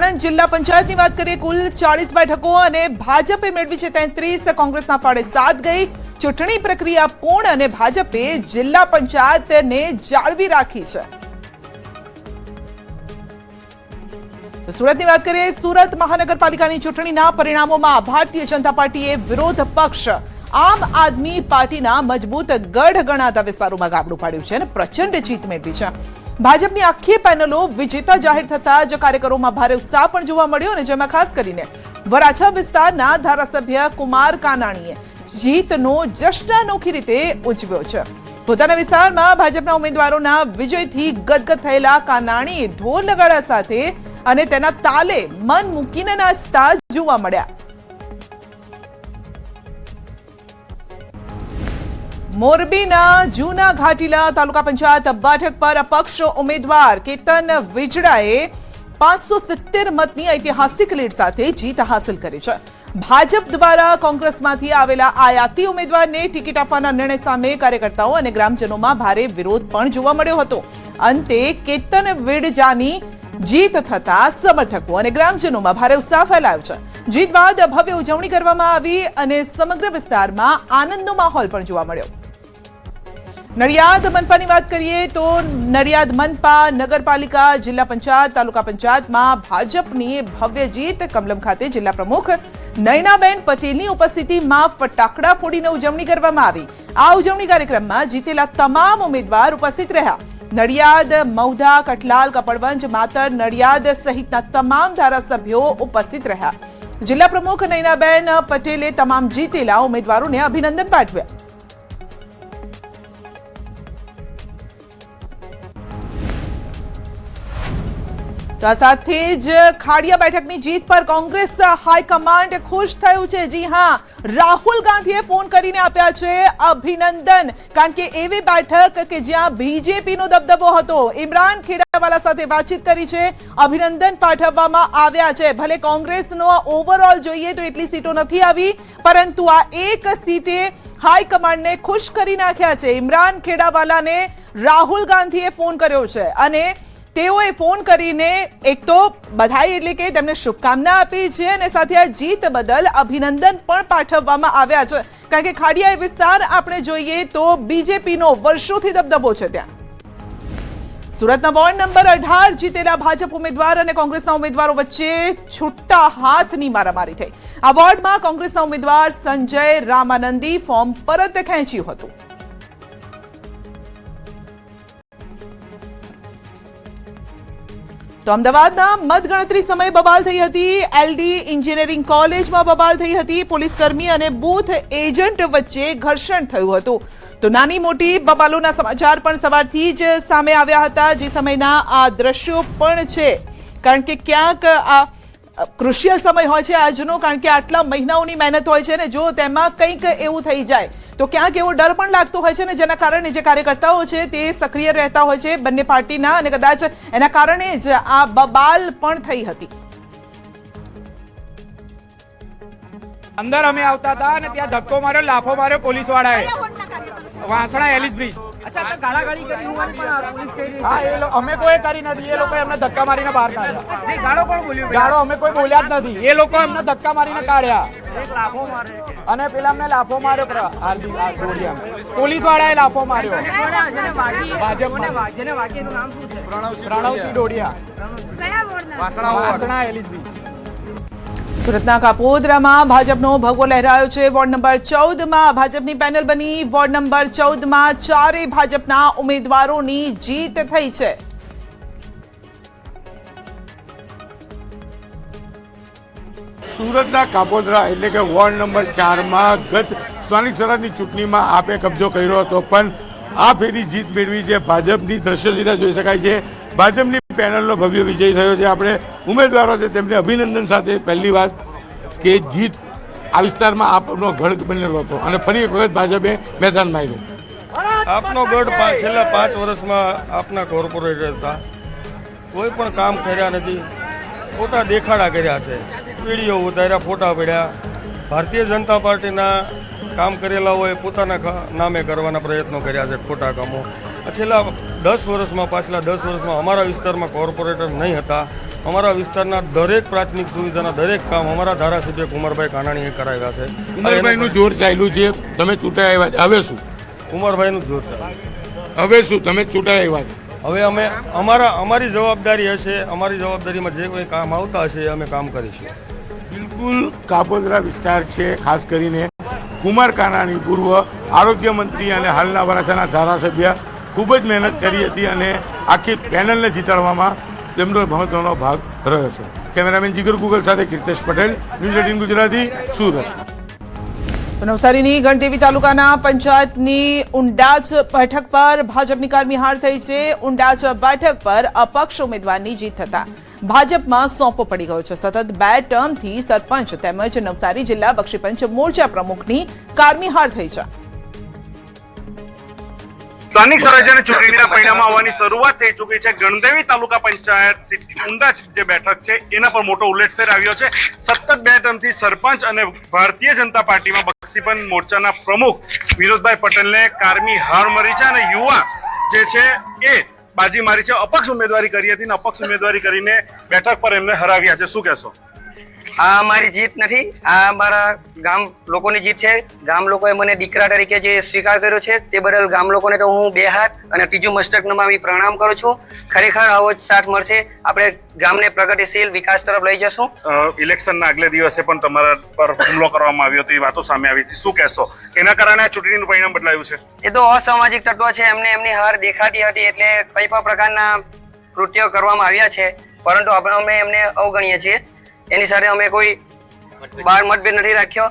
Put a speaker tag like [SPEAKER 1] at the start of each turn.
[SPEAKER 1] आणंद जिल्ला पंचायतની વાત કરીએ કુલ 40 બેઠકો અને ભાજપે મેળવી છે 33, કોંગ્રેસના ફાળે 7 ગઈ। ચૂંટણી પ્રક્રિયા પૂર્ણ અને ભાજપે જિલ્લા પંચાયતને જાળવી રાખી છે। તો સુરતની વાત કરીએ, સુરત મહાનગરપાલિકાની ચૂંટણીના પરિણામોમાં ભારતીય જનતા પાર્ટીએ વિરોધ પક્ષ આમ આદમી પાર્ટીના મજબૂત ગઢ ગણાતા વિસ્તારોમાં ગાબડું પાડ્યું છે અને પ્રચંડ જીત મેળવી છે। ભાજપની આખી પેનલો વિજેતા જાહેર થતા જ કાર્યકરોમાં ભારે ઉત્સાહ પણ જોવા મળ્યો અને જેમાં ખાસ કરીને વરાછા વિસ્તારના ધારાસભ્ય કુમાર કાનાણીએ જીતનો જશ્ન અનોખી રીતે ઉજવ્યો છે। પોતાના વિસ્તારમાં ભાજપના ઉમેદવારોના વિજયથી ગદગદ થયેલા કાનાણી ઢોલ નગાડા સાથે અને તેના તાલે મન મૂકીને નાચતા જોવા મળ્યા। મોરબીના જૂના ઘાટીલા તાલુકા પંચાયત બેઠક પર અપક્ષ ઉમેદવાર કેતન વિજડાએ 570 મતની ઐતિહાસિક લીડ સાથે જીત હાંસલ કરી છે। ભાજપ દ્વારા કોંગ્રેસમાંથી આવેલા આયાતી ઉમેદવારને ટિકિટ આપવાના નિર્ણય સામે કાર્યકર્તાઓ અને ગ્રામજનોમાં ભારે વિરોધ પણ જોવા મળ્યો હતો। અંતે કેતન વિજડાની જીત થતા સમર્થકો અને ગ્રામજનોમાં ભારે ઉત્સાહ ફેલાયો છે। જીત બાદ ભવ્ય ઉજવણી કરવામાં આવી અને સમગ્ર વિસ્તારમાં આનંદનો માહોલ પણ જોવા મળ્યો। નડિયાદ મનપાની વાત કરીએ તો નડિયાદ મનપા, નગરપાલિકા, જિલ્લા પંચાયત, તાલુકા પંચાયતમાં ભાજપની ભવ્ય જીત। કમલમ ખાતે જિલ્લા પ્રમુખ નયનાબેન પટેલની ઉપસ્થિતિમાં ફટાકડા ફોડીને ઉજવણી કરવામાં આવી। આ ઉજવણી કાર્યક્રમમાં જીતેલા તમામ ઉમેદવાર ઉપસ્થિત રહ્યા। નડિયાદ, મૌધા, કઠલાલ, કપડવંજ, માતર, નડિયાદ સહિતના તમામ ધારાસભ્યો ઉપસ્થિત રહ્યા। જિલ્લા પ્રમુખ નયનાબેન પટેલે તમામ જીતેલા ઉમેદવારોને અભિનંદન પાઠવ્યા। તો આ સાથે જ ખાડિયા બેઠકની જીત પર કોંગ્રેસ હાઈકમાન્ડ ખુશ થયું છે। જી હા, રાહુલ ગાંધીએ ફોન કરીને આપ્યા છે અભિનંદન, કારણ કે એવી બેઠક કે જ્યાં બીજેપીનો દબદબો હતો। ઇમરાન ખેડાવાલા સાથે વાતચીત કરી છે, અભિનંદન પાઠવવામાં આવ્યા છે। ભલે કોંગ્રેસનો ઓવરઓલ જોઈએ તો એટલી સીટો નથી આવી, પરંતુ આ એક સીટે હાઈકમાન્ડને ખુશ કરી નાખ્યા છે। ઇમરાન ખેડાવાલાને રાહુલ ગાંધીએ ફોન કર્યો છે અને તેઓએ ફોન કરીને એક તો બધાઈ એટલે કે તેમને શુભકામના આપી છે અને સાથે આ જીત બદલ અભિનંદન પણ પાઠવવામાં આવ્યા છે, કારણ કે ખાડિયા વિસ્તાર આપણે જોઈએ તો બીજેપીનો વર્ષોથી દબદબો છે ત્યાં। સુરતના વોર્ડ નંબર 18 જીતેલા ભાજપ ઉમેદવાર અને કોંગ્રેસના ઉમેદવારો વચ્ચે છૂટા હાથની મારામારી થઈ। આ વોર્ડમાં કોંગ્રેસના ઉમેદવાર સંજય રામાનંદી ફોર્મ પરત ખેંચ્યું હતું। તો અમદાવાદના મતગણતરી સમયે બબાલ થઈ હતી। એલડી એન્જિનિયરિંગ કોલેજમાં બબાલ થઈ હતી। પોલીસકર્મી અને બૂથ એજન્ટ વચ્ચે ઘર્ષણ થયું હતું। તો નાની મોટી બબાલોના સમાચાર પણ સવારથી જ સામે આવ્યા હતા, જે સમયના આ દ્રશ્યો પણ છે, કારણ કે ક્યાંક આ ક્રુશિયલ સમય હોય છે આજનો, કારણ કે આટલા મહિનાઓની મહેનત હોય છે ને જો તેમાં કંઈક એવું થઈ જાય તો ક્યાંક એવો ડર પણ લાગતો હોય છે ને, જેના કારણે જે કાર્યકર્તાઓ છે તે સક્રિય રહેતા હોય છે બંને પાર્ટીના, અને કદાચ એના કારણે જ આ બબાલ પણ થઈ હતી।
[SPEAKER 2] અંદર અમે આવતા હતા અને ત્યાં ધક્કો માર્યો, લાફો માર્યો પોલીસ વાળાએ, વાસણા એલિસ બ્રિજ।
[SPEAKER 3] अच्छा આપણે ગાળાગાળી કરી હોવાની પણ પોલીસ કહી રહી
[SPEAKER 2] હા, અમે કોઈ કરી નથી, એ લોકો એમને ધક્કા મારીને બહાર કાઢ્યા।
[SPEAKER 3] નહીં, ગાળો કોણ બોલ્યું?
[SPEAKER 2] ગાળો અમે કોઈ બોલ્યા જ નથી, એ લોકો એમને ધક્કા મારીને કાઢ્યા
[SPEAKER 3] એક લાફો મારે
[SPEAKER 2] અને પેલા અમને લાફો માર્યો, પોલીસ વાળાએ લાફો માર્યો।
[SPEAKER 3] જેને વાગ્યનું નામ શું છે?
[SPEAKER 2] પ્રણવસિંહ ડોડિયા,
[SPEAKER 3] કયા વોર્ડના?
[SPEAKER 2] Vasna Alice bridge.
[SPEAKER 1] સુરતના કાપોદ્રામાં ભાજપનો ભગવો લહેરાયો છે। વોર્ડ નંબર 14માં ભાજપની પેનલ બની। વોર્ડ નંબર 14માં ચારેય ભાજપના ઉમેદવારોની જીત થઈ છે।
[SPEAKER 4] સુરતના કાપોદ્રા એટલે કે વોર્ડ નંબર 4માં ગત સ્થાનિક સ્વરાજની ચૂંટણીમાં આપે કબજો કર્યો હતો, પણ આ ફેરી જીત મેળવી છે ભાજપની। દ્રશ્ય સીધા જોઈ શકાય છે, ભાજપની પેનલનો ભવ્ય વિજય થયો છે। આપણે ઉમેદવારો છે તેમને અભિનંદન સાથે પહેલી વાત કે જીત આ વિસ્તારમાં આપનો ગઢ બનેલો હતો અને ફરી એક વખત ભાજપે મેદાનમાં આવ્યું।
[SPEAKER 5] આપનો ગઢ છેલ્લા 5 વર્ષમાં આપના કોર્પોરેટર હતા, કોઈ પણ કામ કર્યા નથી, ખોટા દેખાડા કર્યા છે, વિડીયો ઉતાર્યા, ફોટા પડ્યા। ભારતીય જનતા પાર્ટીના કામ કરેલા હોય પોતાના નામે કરવાના પ્રયત્નો કર્યા છે, ખોટા કામો। છેલ્લા 10 વર્ષમાં પાછલા 10 વર્ષમાં અમારા વિસ્તારમાં કોર્પોરેટર નહીં હતા. અમારા વિસ્તારના દરેક પ્રાથમિક સુવિધાના દરેક કામ અમારા ધારાસભ્ય કુમારભાઈ કાનાણીએ કરાવ્યા છે.
[SPEAKER 4] કુમારભાઈનું જોર ચાલ્યું છે, તમે ચૂંટાઈ આવ્યા, હવે શું?
[SPEAKER 5] કુમારભાઈનું જોર છે.
[SPEAKER 4] હવે શું? તમે ચૂંટાઈ આવ્યા,
[SPEAKER 5] હવે અમે અમારી જવાબદારી હશે, અમારી જવાબદારીમાં જે કોઈ કામ આવતા હશે એ અમે કામ કરીશું.
[SPEAKER 4] બિલકુલ કાપોદ્રા વિસ્તાર છે, ખાસ કરીને કુમાર કાનાણી પૂર્વ આરોગ્ય મંત્રી અને હાલના વરાછાના ધારાસભ્ય ખૂબ જ મહેનત કરી હતી અને આખી પેનલને જીતાડવામાં તેમનો મહત્વનો ભાગ રહ્યો છે. કેમેરામેન જીગર ગુગલ સાથે કીર્તેશ પટેલ, ન્યૂઝ 18 ગુજરાતી, સુરત.
[SPEAKER 1] નવસારીની ગણદેવી તાલુકાના પંચાયતની ઉંડાજ બેઠક પર ભાજપની કારમી હાર થઈ છે. ઉંડાજ બેઠક પર અપક્ષ ઉમેદવારની જીત થતા ભાજપમાં સોંપો પડી ગયો છે. સતત 2 ટર્મથી સરપંચ તેમજ નવસારી જિલ્લા બક્ષીપંચ મોરચા પ્રમુખની કારમી હાર થઈ છે.
[SPEAKER 6] સ્થાનિક સ્વરાજ્યની ચૂંટણીના પરિણામો આવવાની શરૂઆત થઈ ચૂકી છે. ગણદેવી તાલુકા પંચાયત ઉંડાજ જે બેઠક છે એના પર મોટો ઉલ્લેખ આવ્યો છે. સતત 2 ટર્મથી સરપંચ અને ભારતીય જનતા પાર્ટીમાં બક્ષીપંચ મોરચાના પ્રમુખ વિનોદભાઈ પટેલને કારમી હાર મળી છે અને યુવા જે છે એ બાજી મારી છે. અપક્ષ ઉમેદવારી કરી હતી અને અપક્ષ ઉમેદવારી કરીને બેઠક પર એમને હરાવ્યા છે. શું કહેશો?
[SPEAKER 3] આ અમારી જીત નથી, આ અમારા ગામ લોકોની જીત છે. ગામ લોકોએ મને દીકરા તરીકે જે સ્વીકાર કર્યો છે તે બદલ ગામ લોકોને તો હું 2 હાથ અને ત્રીજું મસ્તક નમાવી પ્રણામ કરું છું. ખરેખર આવો જ સાથ મળશે, આપણે ગામને પ્રગતિશીલ વિકાસ તરફ લઈ જશું.
[SPEAKER 6] ઇલેક્શનના આગલે દિવસે પણ તમારા પર હુમલો કરવામાં આવ્યો તો એ વાતો સામે આવી હતી. શું કહેશો? એના કારણે આ ચૂંટણીનું પરિણામ બદલાયું છે.
[SPEAKER 3] એ તો અસામાજિક તત્વો છે, એમને એમની હાર દેખાતી હતી એટલે કઈ પણ પ્રકારના કૃત્યો કરવામાં આવ્યા છે, પરંતુ અમે એમને અવગણીએ છીએ. એની સાથે અમે કોઈ બાર મતભેદ નથી રાખ્યો.